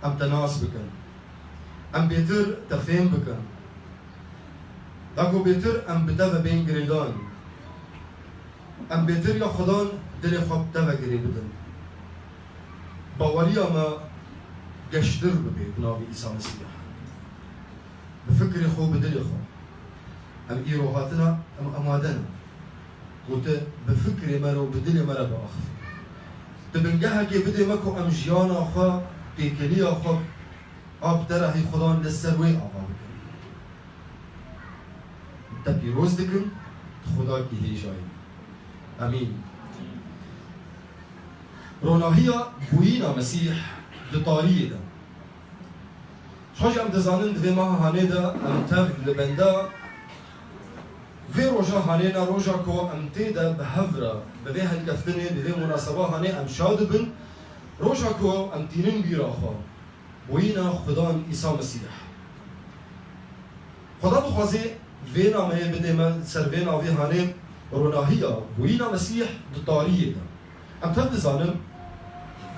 ام تناس بکن ام بیتر تفهم بکن داگو بیتر ام بدو بین گریدان ام بیتر یا خدان دل خواب دو گری بدن باوری اما گشتر ببی بناوی عیسی مسیح بفکر خوب دل خواب ام ایروهاتنا ام امادنا قلت بفكري مرة وبدلي مرة بأخذ تبنجها كي بدي ماكو أم جيانا خا بيكليا خا أب ترى هي خدان للسروي أعطاك تبي روز دكن خدا كي هي جاي أمين روناهيا بوينا مسيح لطارية ده حاجة أم تزانن دفي معها هنيدا أم تاف لبندا في روجا هانينا روجا كو ام تيدا بهفرا بذي هالكفتني بذي مناسبة هاني ام شادبن روجا كو ام تينين بيراخا وينا خدان عيسى مسيح خدا بخوازي فينا ما بدي ما سرفينا في هاني روناهيا وينا مسيح دطارية دا ام تبدي زانم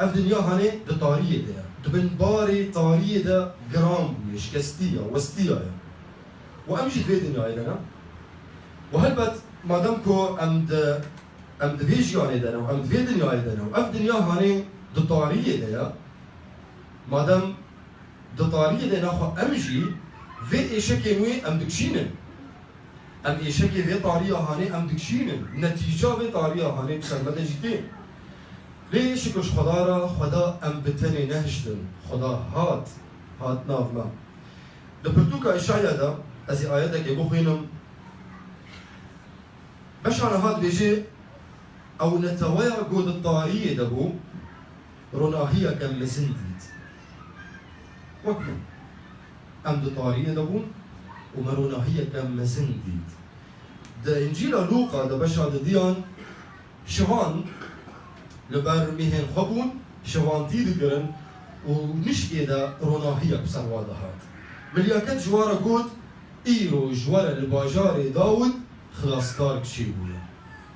اف دنيا هاني دطارية دا دبن باري طارية دا جرام بيش كستية وستية وامجي في دنيا ايضا وهلبت مادامكو ام دفيج يعني دنا وام دفي دنيا دنا وام دنيا هاني دطارية دنا مادام دطارية دنا خو امجي في ايشكي نوي ام دكشينن ام ايشكي في طارية هاني ام دكشينن نتيجة في طارية هاني بسرمة جدين ليش كش خدا ام بتني نهجتن خدا هات نافما دبرتوكا اشعيا دا ازي اياتك يبو خينم باش على هاد بيجي او نتويا قود الطارية دبو روناهية كم مسنديد وكو ام دو طارية دبو وما روناهية كم مسنديد دا انجيل لوقا دا باش على ديان شوان لبر مهن خبون شوان تيد قرن ونشكي دا روناهية بسر واضحات ملياكت جوارا قود ايرو جوارا الباجار داود خلاصكار كشيبويا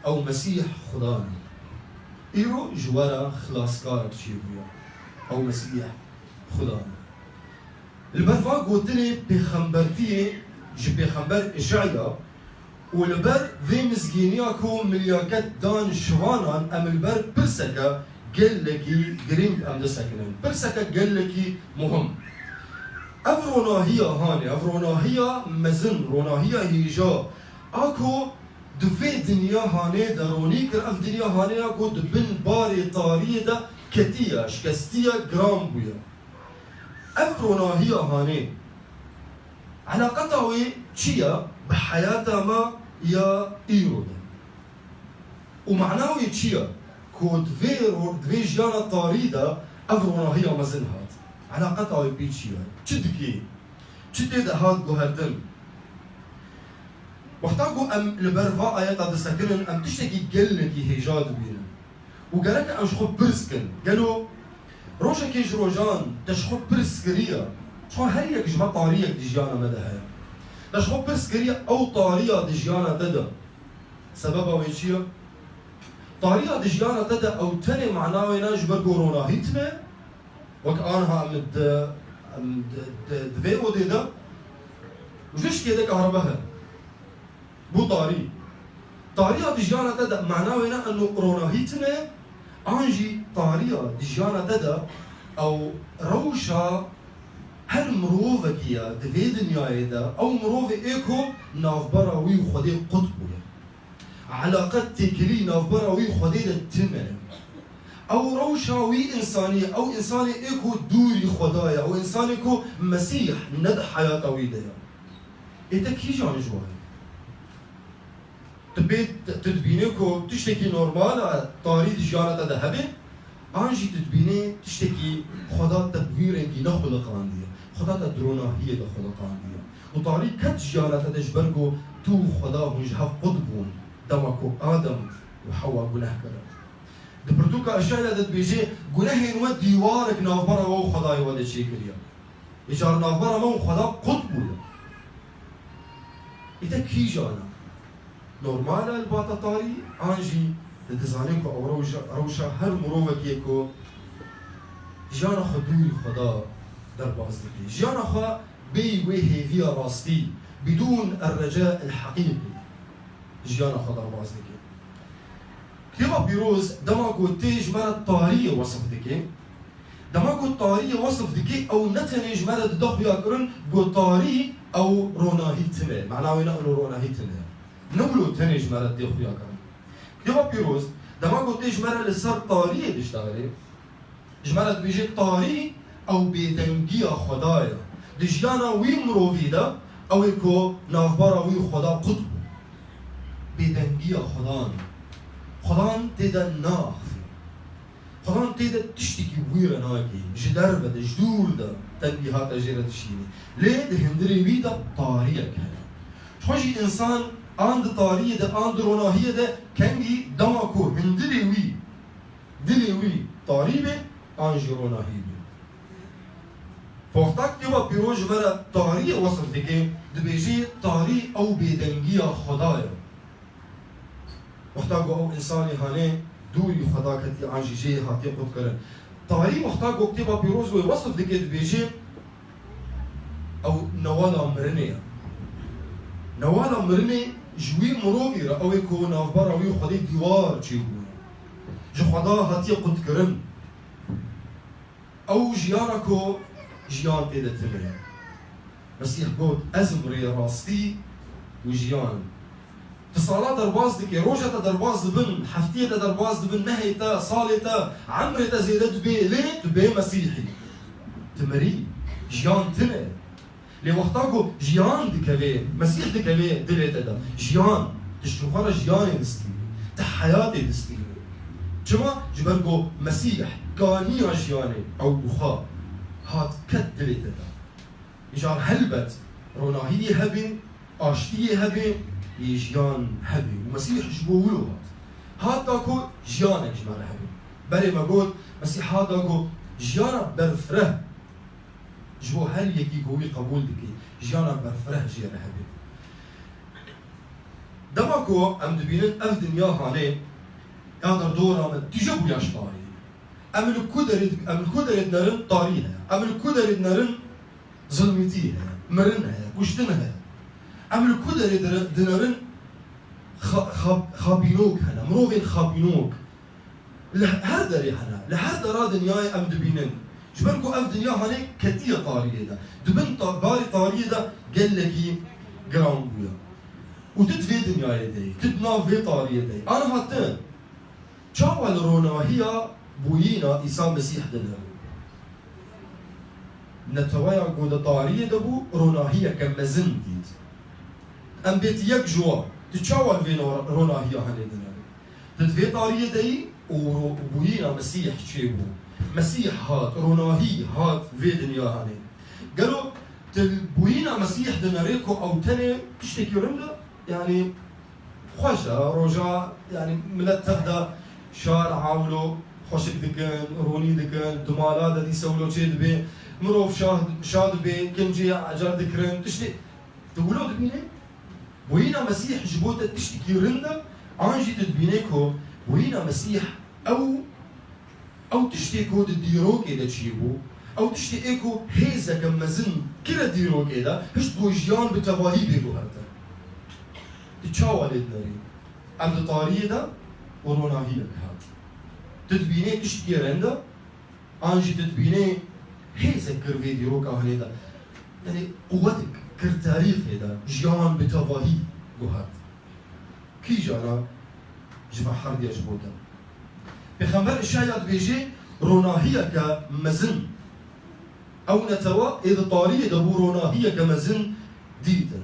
او مسيح خداني ايرو جوارا خلاصكار كشيبويا او مسيح خداني البرفا قلتلي بخمبرتي جي بخمبر اشعيا والبر في مسكينياكو ملياكت دان شوانان ام البر برسكا قال لكي قريب ام دسكنن برسكا قال لكي مهم افروناهيا هاني افروناهيا مزن روناهيا هيجا اكو دفي دنيا هاني دروني كر اف دنيا هاني اكو دبن باري طاريدا كتيا شكستيا جرام بويا افرونا هي هاني علاقتها تشيا بحياتها ما يا ايرودا ومعناه تشيا كود دفي جانا طاريدا افرونا هي مزنهات علاقتها بيتشيا تشدكي تشدي هاد جوهردن واحتاجوا ام البرفا ايات تسكنن ام تشتكي قلنكي هيجاد بينا وقالك ام شخو برسكن قالوا روشا كيج روجان تشخو برسكريا شخو هريك جمع طاريك ديجانا مدى هيا تشخو برسكريا او طاريا ديجانا تدا سببها ويشيا طاريا ديجانا تدا او تاني معناه ويناج برقورونا هيتمه وكأنها ام دفي او دي دا وجوش كيدا كهربها بو طاريا ديجانا تدا معناه هنا انه روناهيتنا انجي طاريا ديجانا تدا او روشا هل مروفكيا دفي دنيا دا او مروفي ايكو نافبرا وي خدي قطبو علاقات تكلي نافبرا وي خدي التمن او روشا وي انسانيه او انساني ايكو دوري خدايا او انساني كو مسيح ند حياته ويدايا ايتا كي جان جواي تبي تدبينيكو تشتكي نورمال طاري ديجانا ذهبي انجي تدبيني تشتكي خدا تدويرنجي نخلق عندي خدا تدرونا هي دخلق عندي وطاري كت جانا تدجبرجو تو خدا هنجها قطبون دمكو ادم وحواء جناه كذا دبرتوكا اشياء تدبيجي جناه نود ديوارك نافبرا و خدا يود شيء كريا يجار نافبرا مو خدا قطبون اذا كي جانا نورمال الباتا طاري انجي تتزانيكو او روشا هر مروفك يكو جیانا خو دوری خدا در باز دکی جیانا خو بی وی راستی بدون الرجاء الحقيقي جیانا خو در باز دکی كتابا بيروز دما قلت تيج مرد طارية وصف دكي دما قلت طارية وصف دكي أو نتنج مرد دخ ياكرن قلت طاري أو روناهي تنه معناه ينقلوا روناهي تنه نقولوا تنج مرد دخ ياكرن كتابا بيروز دما قلت تيج مرد لسر طارية دشتغلي جمرد بيجي طاري أو بيدنجيا خدايا دجيانا وي مروفيدا أو يكو نافبارا وي خدا قطب بيدنجيا خدان خدان تيدا ناخفي خدان تيدا تشتكي ويرا ناكي جدر بدا جدور دا تنبيهات أجيرا تشيني ليه ده هندري ويدا طارية كان شخوشي إنسان عند طارية دا عند روناهية دا كنجي دماكو هندري وي دلي وي طاريبه أنجي روناهية فوقتك تبا بيروج مرا طارية وصف دكي دبيجي طاري أو بيدنجيا خدايا محتاج أو إنساني هاني دوري خدا كتي عن جي هاتي قد كرن طاري محتاج كتبا بيروز ويوصف دكي دبيجي أو نوالا مرنية نوالا مرني جوي مروفي أو يكون نافبارا وي خدي ديوار جيبو جو خدا هاتي قد كرن أو جيانكو جيان تيدا تمرين مسيح قد أزمري راستي وجيان تصالات درباز دكي روجة درباز دبن حفتية درباز دبن نهيتا صالتا عمرتا زيدت بي ليه تبي مسيحي تمري جيان تمر لوقتاكو جيان دكالي مسيح دكالي دليتا دا جيان تشتوفارا جياني دستي تحياتي دستي جما جبركو مسيح كانيا جياني أو بخا هات كد دليتا دا إجار هلبت روناهي هبي آشتي هبي يجيان هبي ومسيح جبولو هات تاكو جيانك جمال هبي بلي ما قلت مسيح هات تاكو جيانا برفره جو هل يكي قوي قبول دكي جيانا برفره جيانا هبي دماكو أم دبينن أف دنيا هاني يقدر دورا من تجيبوا ياش طاري أم الكودرد نرن طاريها أم الكودرد نرن ظلمتيها مرنها كشتنها أم الكودرد نرن خابينوك هنا مروفين خابينوك لهر دري هنا لهر درا دنياي أم دبينن جبركو أف دنيا هاني كتير طارية ده دبن باري طارية ده قال لكي جرام بويا وتدفي دنياي دي تدنافي طارية دي أنا هاتين چاوال روناهية بوينا عيسى مسيح دنها نتوايا قود طارية دبو روناهية كمزن ديت أم بيت يك جوا تشاوال فين روناهية هني دنها تدفي طارية دي وبوينا مسيح تشيبو مسيح هات روناهي هات في دنيا هني قالوا تلبوينا مسيح دناريكو أو تاني تشتكي رمضة يعني خوشة رجاء يعني ملت تبدا شارع عاولو خوشك دكان روني دكان دمالات دي سولو تشيد بي مروف شاد بي كنجي عجر دكرن تشتي تقولوا دبيني بوينا مسيح جبوتا تشتكي رندا انجي تدبينيكو بوينا مسيح او تشتكو ديرو كده تشيبو او تشتكيكو هيزا كمزن كلا ديرو كده هشت بوجيان بتفاهي بيقو هرتا تشاوى لدناري عند طارية ده وروناهية هات تدبيني تشتكي رندا انجي تدبيني هيزا كرفي ديرو كاهني ده يعني قوتك كرتاريخ ده جيان بتفاهي هات كي جانا جمع حرد يجبوتا بخمر الشايات بيجي روناهية كمزن أو نتوا إذا طارية دبو روناهية كمزن ديتا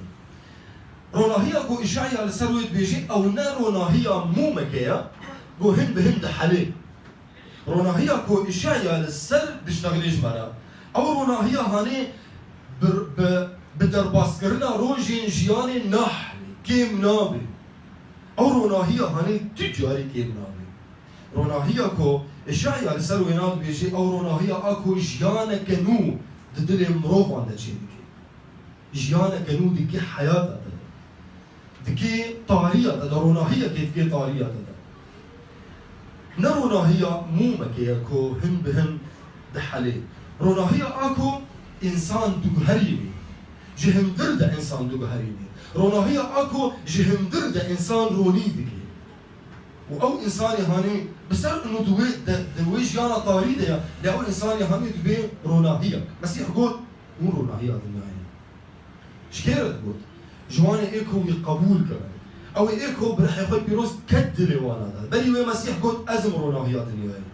روناهية كو إشعيا لسرويت بيجي أو نا روناهية مو مكيا كو هن بهم دحالي روناهية كو إشعيا لسر بيشتغلي جمرا أو روناهية هاني بدرباس كرنا روجين جياني نحلي كيم نابي أو روناهية هاني تجاري كيم نابي روناهية كو إشعيا لسروينات بيجي أو روناهية أكو جيانا كنو ددلي مروفان دا چي دكي جيانا كنو دكي حياة دكي طارية دا روناهية كي طارية دا نروناهية مو مكيا كو هن بهن دحالي روناهي اكو انسان دوغهريمي جهم درده انسان دوغهريمي روناهي اكو جهم درده انسان رونيدكي او انسان هاني بسر انه دوي جانا طاريده لاول انسان هاني دوي روناهيه مسيح قول مو روناهيه دنيا شكيرت قول جواني ايكو يقبول كمان او ايكو برح ياخذ بيروز كدلي وانا بلي وي مسيح قول ازم روناهيه دنيا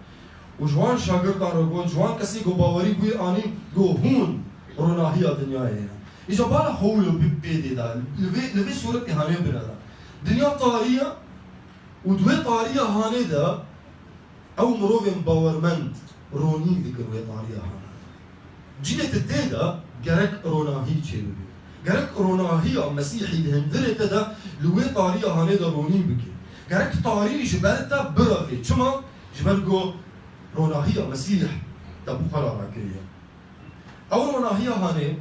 وجوان شاگرد رو جوان کسی کو باوری بوی آنی گو هون روناهی دنیای هنا ایجا بالا حولو بیدی دا لوی صورت هانه بنادا دنیا طاریه و دوی طاریه هانه دا او مروف باورمند رونی ذکر وی طاریه هانه جیلت الدیدا گرک روناهی چیلو بی گرک روناهی مسیحی دهندره دا لوی طاریه هانه دا رونی بکی گرک طاریه جبالتا برافی چما جبالگو روناهي مسيح تبو قرار كريه او روناهي هاني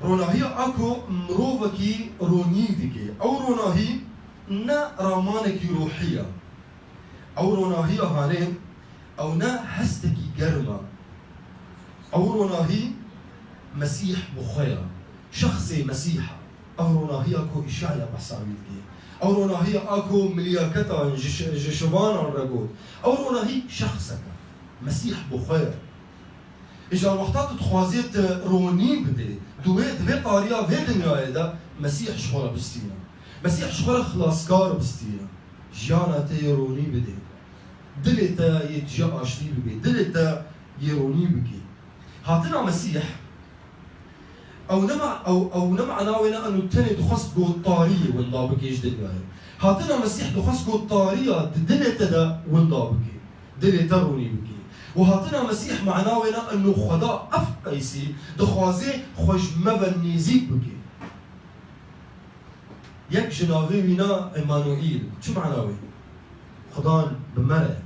روناهي اكو مروفكي رونيدكي او روناهي نا رامانكي روحيه او روناهي هاني او نا هستكي جرمه او روناهي مسيح بخير شخصي مسيحه او روناهي اكو اشعيا بحسابيتكي او روناهي اكو ملياكتا جشبان الرجول او روناهي شخصك مسيح بخير اجا وقتات تخوازيت روني بدي دوي طاريا في دنيا هذا مسيح شغله بستينا مسيح شغله خلاصكار بستينا جانا تي روني بدي دلتا يتجا اشتي بي دلتا يروني بكي هاتنا مسيح او نمع ناوينا انه تاني دخص جو طاريه ونضابك يجدد معي هاتنا مسيح دخص جو طاريه دلتا دا ونضابك دلتا روني بكي وهاتنا مسيح معناوينا انه خدا افقيسي دخوازي خوش مبنيزيك بكي يك جناوي وينا ايمانوئيل شو معناوي؟ خدان بمرأة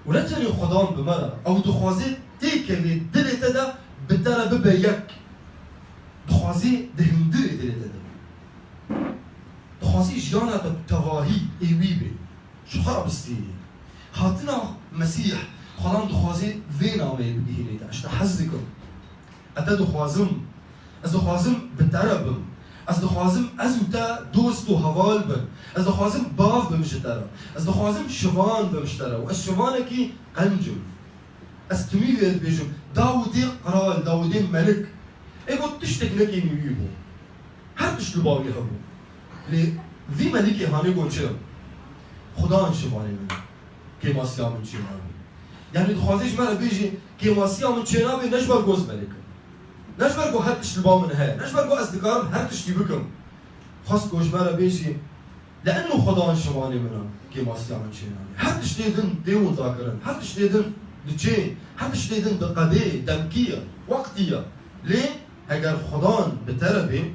ولا تاني خدان بمرأة او دخوازي تيكلي دلتا دا بترى ببا يك دخوازي دهندري دلتا دا دخوازي جانا تواهي ايويبي شو خرب استيني هاتنا مسيح خدان دخوازي ذين عمي بجيني دا اشتا حزكم اتا دخوازم از دخوازم بتربم از دخوازم از تا دوست و هوال بن از دخوازم باف بمشترا از دخوازم شوان بمشترا و از شوانكي قنجم از تميل بيجم داودي قرال داودي ملك ايقو تشتك لكي ميبو هر تشتو باوي هبو لي ذي ملكي هاني قول شرم خدان شواني من كيما سيام من شنابي يعني دخوازيش مرة بيجي كيما سيام من شنابي نجبر قوز ملك نجبركو هر تشتي باو من هاي نجبركو أصدقائهم هر تشتي بكم خاصكو جمالة بيجي لأنه خدان شواني منهم كيما سيامن شيناني هر تشتي دن ديون ذاكرن هر تشتي دن دجين هر تشتي دن دقادي دمكية وقتية ليه؟ اگر خدان بتربي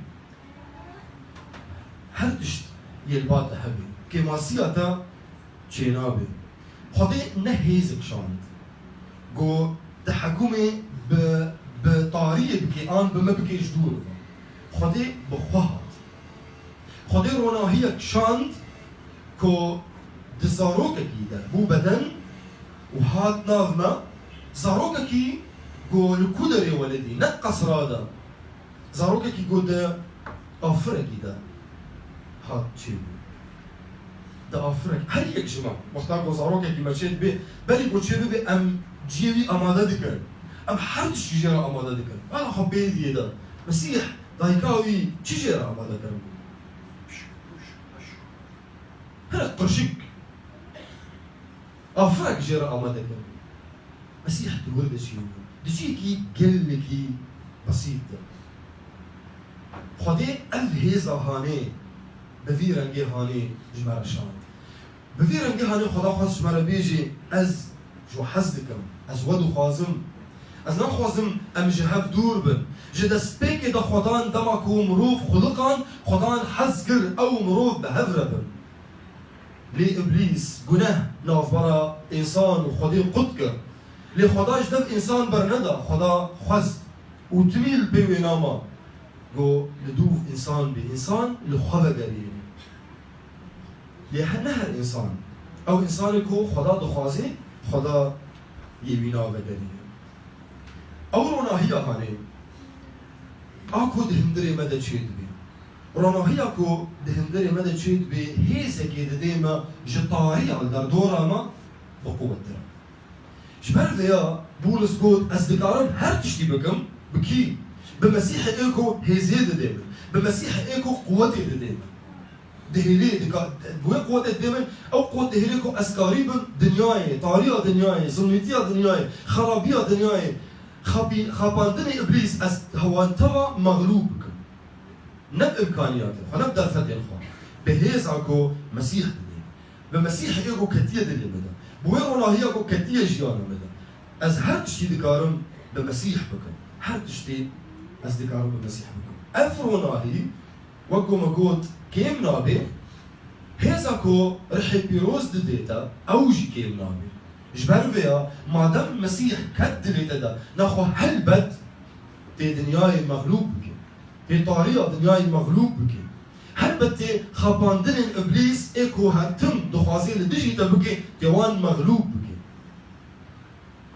هر تشت يلبات هبي كيما سياتا شينابي خدي نهيزك شاند جو تحكمي بطاريه بكي آن بما بكي جدور خدي بخوهات خدي روناهيك شاند كو دزاروكا كيدا بو بدن وهات ناظمة زاروكا كي جو لكودري ولدي نتقص رادا زاروكا كي جو دا أفرق كيدا هات تشيبو دا أفرق هل يك جماعة وقتا جو زاروكا كي مشيت بي بلي جو تشيبو بي أم جيوي أمادا دكر ام هر چی جرا آماده دکن انا خب بیدیه دا مسیح دایکاوی چی جرا آماده کرد هر قرشک افرق جرا آماده کرد مسیح تقول بشيء دشي کی گل کی بسيط خدي الهيزا هاني بفي رنگي هاني جمال شان بفي رنگي هاني خدا خاص جمال بيجي از جو حزدكم از ودو خازم از نخوازم ام جهف دور بن جدا سبيكي دا خدان دمكو مروف خلقان خدان حزقر او مروف بهفر بن لي ابليس گناه ناف برا انسان وخدي قدكر لي خدا جدف انسان برندا خدا خزد وتميل بيوي ناما جو لدوف انسان بانسان لخوضا قريب لي هنها الانسان او انسانكو خدا دخوازي خدا يبينا وبدنيا أورونا هي هاني أكو دهندري مدى تشيد بي رونا هي أكو دهندري مدى تشيد بي هيزا كده ديما جطاري على دردورا ما بقوة درا جبر فيا بولس قود أصدقائهم هر تشتي بكم بكي بمسيح إيكو هيزيد ديما بمسيح إيكو قوة ديما دهيلي دكا بوي قوة ديما أو قوة دهيليكو أسكاريب دنياي طارية دنياي ظلمتية دنياي خرابية دنياي خاباندني إبليس هو انتوا مغلوب بكم نب إمكانياته هنقدر فتح الخوان بهيز أكو مسيح دنيا بمسيح إيكو كتير دنيا مدى بوي رونا هي أكو كتير جيانا مدى از هر تشتي دكارم بمسيح بكم هر تشتي از دكارم بمسيح بكم أفرونا هي وكو مقود كيم نابي هيزاكو رح بيروز ديتا أوجي كيم نابي جبر فيها ما دام المسيح كد ديتا دا ناخو هلبت تي دنياي مغلوب بكي تي طارية دنياي مغلوب بكي هلبت تي خاباندن إبليس إيكو هتم دخوازي لديجيتا بكي تيوان مغلوب بكي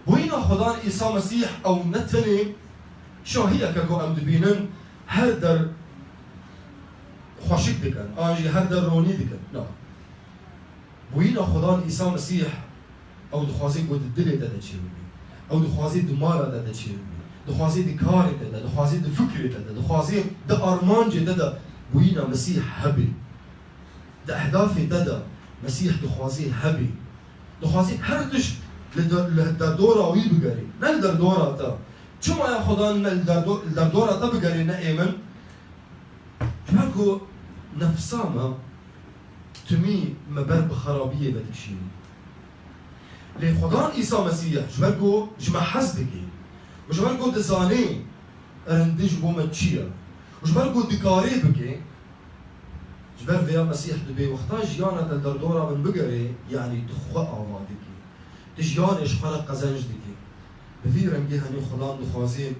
وينا خدان إيسا مسيح أو نتني شو هي كاكو أم دبينن هردر خوشك دكان آنجي هردر روني دكان لا وينا خدان إيسا مسيح أو دخوازي قد الدلي دا تشير أو دخوازي دمارة دا تشير دخوازي دكاري دا دخوازي دفكري دا دخوازي دا أرمانجي دا وينا مسيح هبي دا أهدافي دا مسيح دخوازي هبي دخوازي هردش لدردورة ويبقري نلدردورة تا شو ما يا خدان لدردورة تا بقري نأيمن جمالكو نفساما تمي مبر بخرابية بدكشيني لي خدان إيسا مسيح جمالكو جمع حزدكي وجمالكو دزاني رندج بوما تشيا وجمالكو دكاري بكي جبال فيها مسيح دبي وقتا جيانا دردورة من بقري يعني دخوة آوادكي تجيانش خلق قزنج دكي بفي رنجي هني خدان دخوازي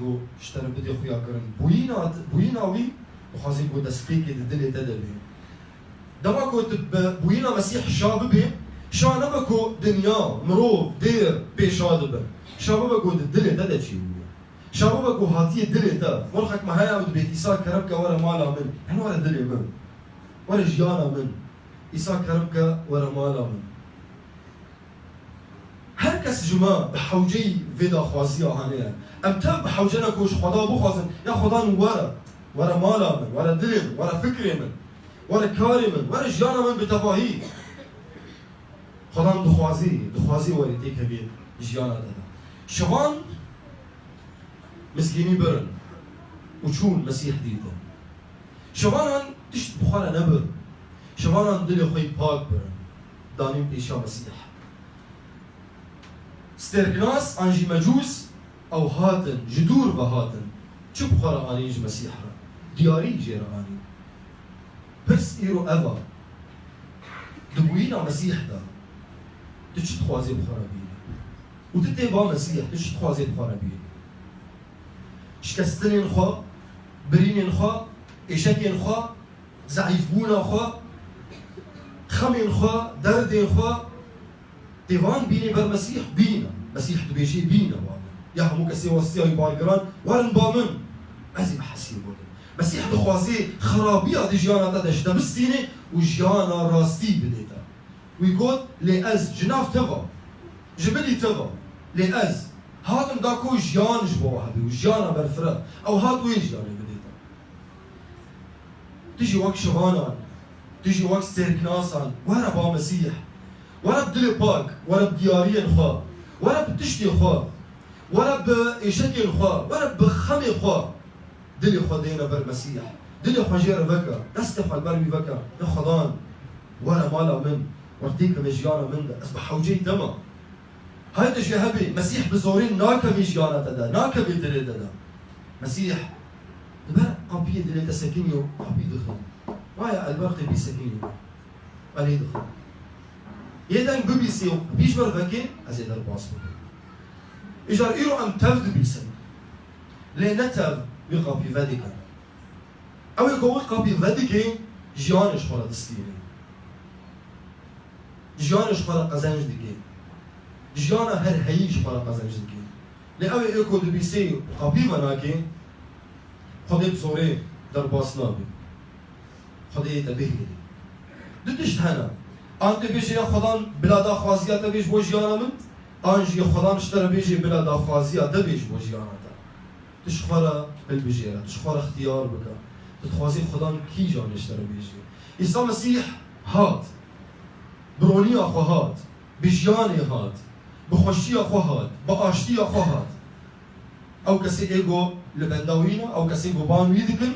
قو اشتري بدي خويا كرن بويناوي دخوازي قو دسبيكي ددلي تدبي دماكو تب بوينا مسيح شاببي شانبكو دنيا مرو دير بي شادبه شاببكو ددلي تدبشي شاببكو هاتي دلي تا ورخك ما هيا ودبي إيسا كربكا ورا مالا من هن ورا دلي من ورا جيانا من إيسا كربكا ورا مالا من هر کس جمع بحوجي فيدا خوازيا هانيا ام تب بحوجنا كوش خدا بخوازن يا خدا ورا مالا من ورا دلم ورا فكري من ورا كاري من ورا جيانا من بتفاهي خدا دخوازي ورا تيك هبي جيانا دادا شوان مسكيني برن وشون مسيح ديدا شوان تشت بخارا نبر شوان دلي خوي باك برن دانيم تيشا مسيح ستركناس انجي مجوس او هاتن جدور بهاتن شو بخارا انيج مسيح دياري جيرا اني بس ايرو افا دبوينا مسيح دا تشت خوازي بخارا بيه وتتبع مسيح تشت خوازي بخارا بيه شكستنين خوا برينين خوا إشاكين خوا زعيفونا خوا خمين خوا دردين خوا ديوان بيني بر مسيح بينا مسيح تبيشي بينا يا همو كسي وصيا يبارقران وارن بامن عزي بحسي بودن مسيح دخوازي خرابية دي جيانا تدش دبستيني وجيانا راستي بديتا ويقول لأز جناف تغا جبلي تغا لأز هاتم داكو جيان جبوا هبي وجيانا برفرا او هات وين جيانا بديتا تجي وقت شغانا تجي وقت سيركناسان ورا با مسيح ورا بدلي باك ورا بديارين خوا ورا بتشتي خوا ورا بإشكل خوا ورا بخمي خوا دلي خوا دينا بالمسيح دلي خوا جير بكا استفعل بربي بكا يا خضان ورا مالا من ورتيك مجيانا من اصبح حوجي دما هيدا جي هبي مسيح بزورين ناكا مجيانا تدا ناكا بيدلي تدا مسيح دبا قابية دلي تسكينيو قابي دخل وايا البرقي بيسكينيو علي دخل يدن ببيسيو بيجبر فكي ازيد الباص بكي اجار ايرو ام تفد بيسن لنتف يقابي فاديكا او يقوي قابي فاديكي جيانش خورا دستيري جيانش خورا قزنج ديكي جيانا هر هيش خلا قزنج دكين لأوي إيكو دبيسي قبيبا ناكي خدي بزوري درباس نابي خدي تبهي دتشت هنا أنت بيجي يا خدان بلادا خوازيا تبيج بو جيانا من أنجي خدان اشترى بيجي بلادا خوازيا تبيج بو جيانا تا تشخرا بالبجيرة تشخرا اختيار بك تتخوازي خدان كي جان اشترى بيجي عيسى مسيح هات بروني أخو هات بجياني هات بخوشي أخو هات باشتي أخو هات أو كسي إيجو لبنداوينا أو كسي بوبان ويدكن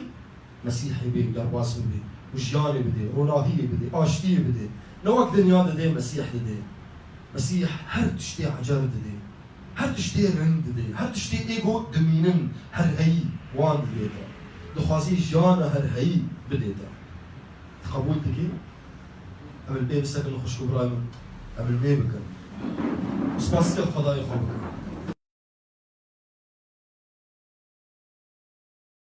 مسيحي بي درباس بي وجياني بدي روناهي بدي اشتي بدي نوك دنيا دي مسيح دي مسيح هر تشتي عجر دي هر تشتي رند دي هر تشتي إيجو دمينن هر هي وان ديتا دخوازي جيانا هر هي بديتا تقبول تكي قبل بي بسكن خوش كبراي من قبل بي بكن بس باسكت خداي خوبك